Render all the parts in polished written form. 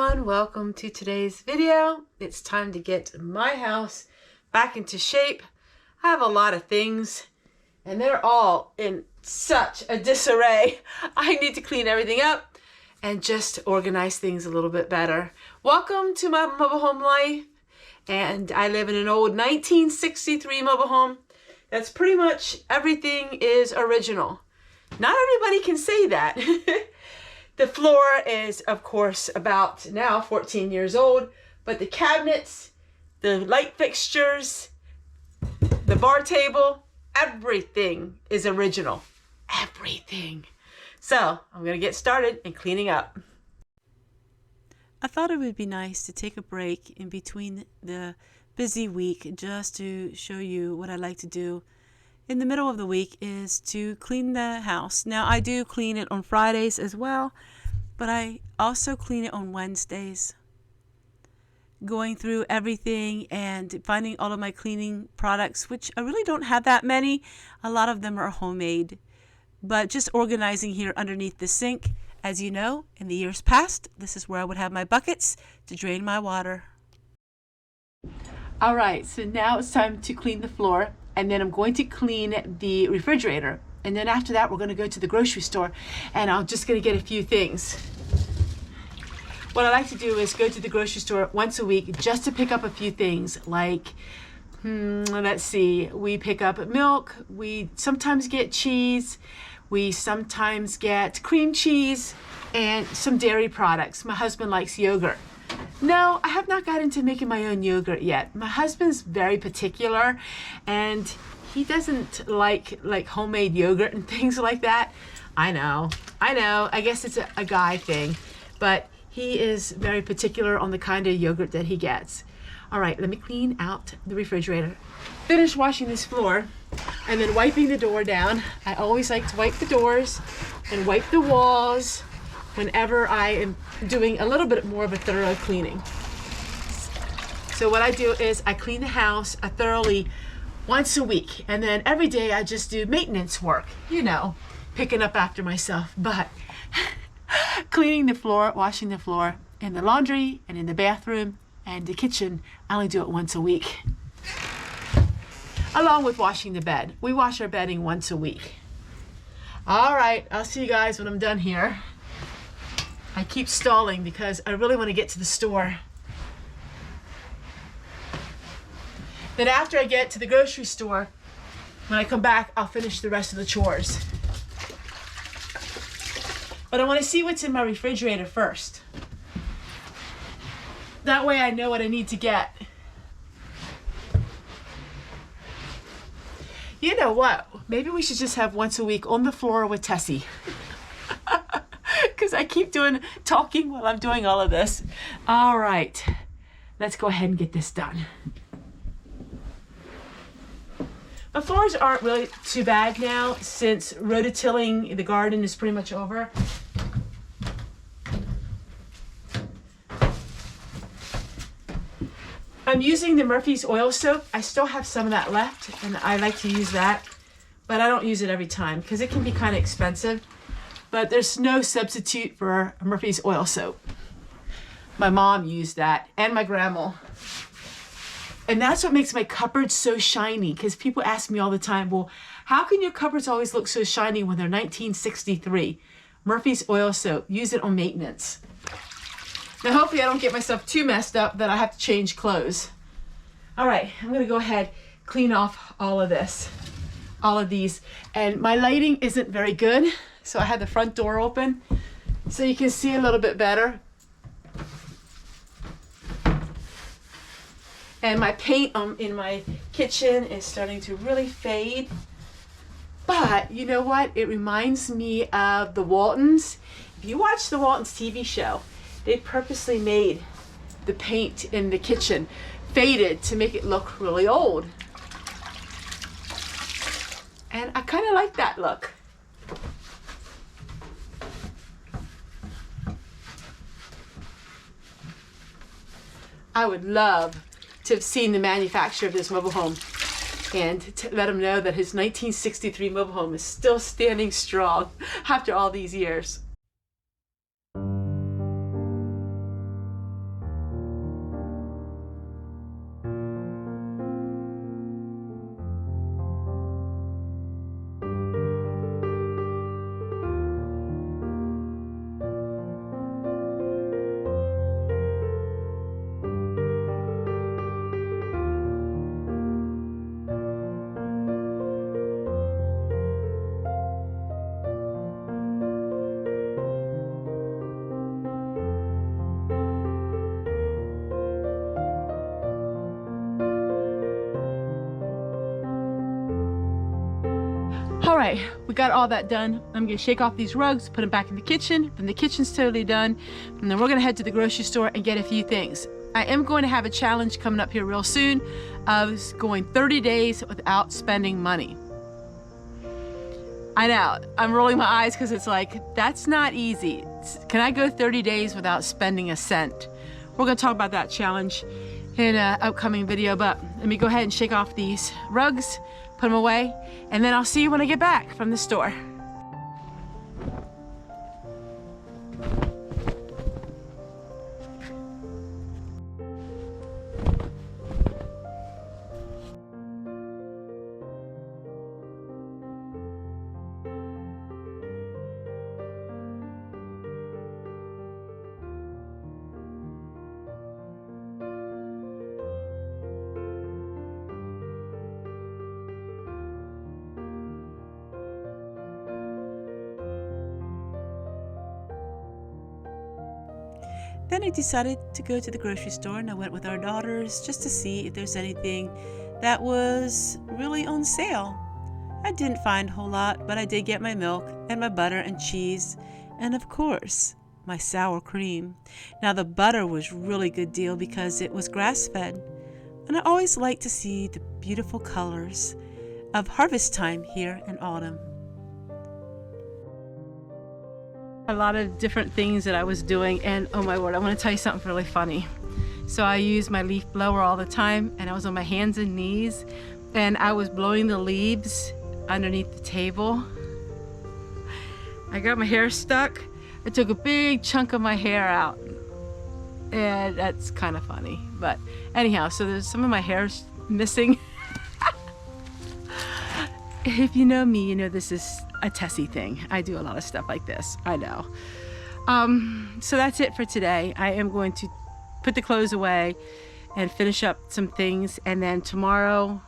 everyone, welcome to today's video. It's time to get my house back into shape. I have a lot of things and they're all in such a disarray. I need to clean everything up and just organize things a little bit better. Welcome to my mobile home life, and I live in an old 1963 mobile home. That's pretty much everything is original. Not everybody can say that. The floor is, of course, about now 14 years old, but the cabinets, the light fixtures, the bar table, everything is original. Everything. So I'm going to get started in cleaning up. I thought it would be nice to take a break in between the busy week just to show you what I like to do in the middle of the week is to clean the house. Now, I do clean it on Fridays as well, but I also clean it on Wednesdays. Going through everything and finding all of my cleaning products, which I really don't have that many. A lot of them are homemade. But just organizing here underneath the sink. As you know, in the years past, this is where I would have my buckets to drain my water. All right, so now it's time to clean the floor. And then I'm going to clean the refrigerator. And then after that, we're going to go to the grocery store. And I'm just going to get a few things. What I like to do is go to the grocery store once a week just to pick up a few things. Like, let's see, we pick up milk. We sometimes get cheese. We sometimes get cream cheese and some dairy products. My husband likes yogurt. No, I have not got into making my own yogurt yet. My husband's very particular and he doesn't like homemade yogurt and things like that. I know. I guess it's a guy thing, but he is very particular on the kind of yogurt that he gets. All right, let me clean out the refrigerator. Finish washing this floor and then wiping the door down. I always like to wipe the doors and wipe the walls whenever I am doing a little bit more of a thorough cleaning. So what I do is I clean the house thoroughly once a week, and then every day I just do maintenance work, you know, picking up after myself. But cleaning the floor, washing the floor in the laundry and in the bathroom and the kitchen, I only do it once a week. Along with washing the bed. We wash our bedding once a week. All right, I'll see you guys when I'm done here. I keep stalling because I really want to get to the store. Then after I get to the grocery store, when I come back, I'll finish the rest of the chores. But I want to see what's in my refrigerator first. That way I know what I need to get. You know what? Maybe we should just have once a week on the floor with Tessie. Because I keep talking while I'm doing all of this. All right, let's go ahead and get this done. The floors aren't really too bad now since rototilling the garden is pretty much over. I'm using the Murphy's oil soap. I still have some of that left and I like to use that, but I don't use it every time because it can be kind of expensive. But there's no substitute for Murphy's oil soap. My mom used that and my grandma. And that's what makes my cupboards so shiny, because people ask me all the time, well, how can your cupboards always look so shiny when they're 1963? Murphy's oil soap, use it on maintenance. Now hopefully I don't get myself too messed up that I have to change clothes. All right, I'm gonna go ahead, clean off all of this, all of these. And my lighting isn't very good, so I had the front door open so you can see a little bit better. And my paint in my kitchen is starting to really fade. But you know what? It reminds me of the Waltons. If you watch the Waltons TV show, they purposely made the paint in the kitchen faded to make it look really old. And I kind of like that look. I would love to have seen the manufacturer of this mobile home and to let him know that his 1963 mobile home is still standing strong after all these years. right, we got all that done. I'm gonna shake off these rugs, put them back in the kitchen. Then the kitchen's totally done. And then we're gonna head to the grocery store and get a few things. I am going to have a challenge coming up here real soon of going 30 days without spending money. I know, I'm rolling my eyes because it's like, that's not easy. Can I go 30 days without spending a cent? We're gonna talk about that challenge in an upcoming video, but let me go ahead and shake off these rugs, put them away, and then I'll see you when I get back from the store. Then I decided to go to the grocery store, and I went with our daughters just to see if there's anything that was really on sale. I didn't find a whole lot, but I did get my milk and my butter and cheese, and of course, my sour cream. Now the butter was really good deal because it was grass-fed, and I always like to see the beautiful colors of harvest time here in autumn. A lot of different things that I was doing, and oh my word, I want to tell you something really funny. So I use my leaf blower all the time, and I was on my hands and knees, and I was blowing the leaves underneath the table. I got my hair stuck. I took a big chunk of my hair out, and that's kind of funny. But anyhow, so there's some of my hair's missing. If you know me, you know this is a Tessie thing. I do a lot of stuff like this, I know. So that's it for today. I am going to put the clothes away and finish up some things, and then tomorrow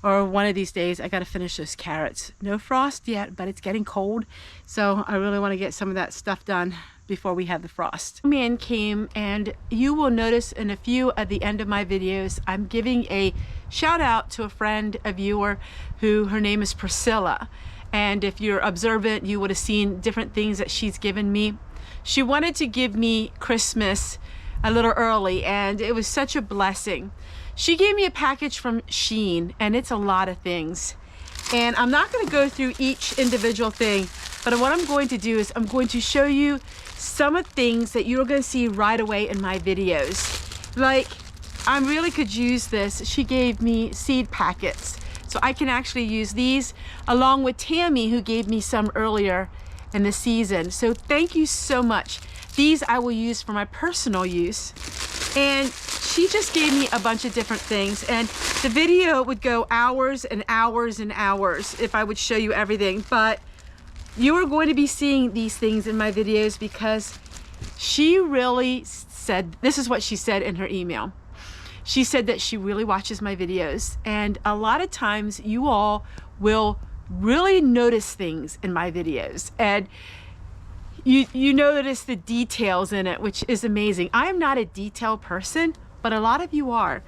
or one of these days I gotta finish those carrots. No frost yet, but it's getting cold, so I really want to get some of that stuff done before we have the frost. Man came, and you will notice in a few at the end of my videos I'm giving a shout out to a friend, a viewer, who her name is Priscilla. And if you're observant, you would have seen different things that she's given me. She wanted to give me Christmas a little early, and it was such a blessing. She gave me a package from Shein, and it's a lot of things. And I'm not going to go through each individual thing, but what I'm going to do is I'm going to show you some of the things that you're going to see right away in my videos. Like, I really could use this. She gave me seed packets, so I can actually use these along with Tammy, who gave me some earlier in the season. So thank you so much. These I will use for my personal use. And she just gave me a bunch of different things, and the video would go hours and hours and hours if I would show you everything, but you are going to be seeing these things in my videos because she really said, this is what she said in her email. She said that she really watches my videos, and a lot of times you all will really notice things in my videos, and you notice the details in it, which is amazing. I am not a detail person, but a lot of you are,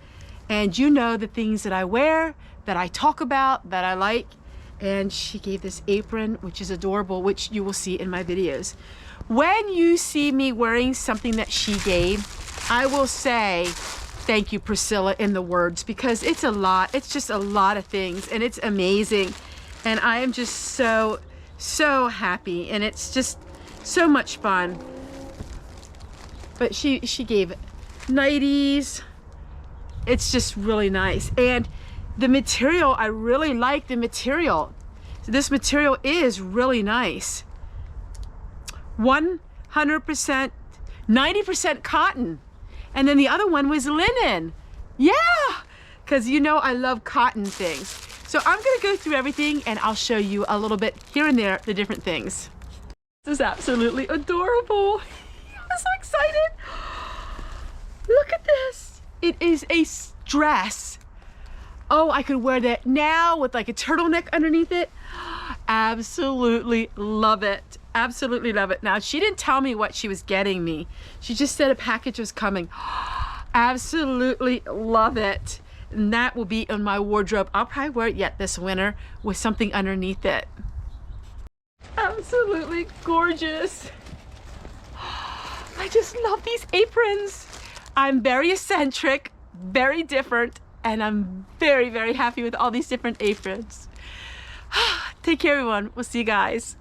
and you know the things that I wear, that I talk about, that I like. And she gave this apron, which is adorable, which you will see in my videos. When you see me wearing something that she gave, I will say thank you, Priscilla, in the words, because it's a lot. It's just a lot of things, and it's amazing, and I am just so happy, and it's just so much fun. But she gave nighties. It's just really nice, and the material, I really like the material. So this material is really nice. 100%, 90% cotton. And then the other one was linen. Yeah, because you know I love cotton things. So I'm gonna go through everything, and I'll show you a little bit here and there, the different things. This is absolutely adorable. I'm so excited. Look at this. It is a dress. Oh, I could wear that now with like a turtleneck underneath it. Absolutely love it. Absolutely love it. Now, she didn't tell me what she was getting me. She just said a package was coming. Absolutely love it. And that will be in my wardrobe. I'll probably wear it yet this winter with something underneath it. absolutely gorgeous. I just love these aprons. I'm very eccentric, very different, and I'm very, very happy with all these different aprons. Take care, everyone. We'll see you guys.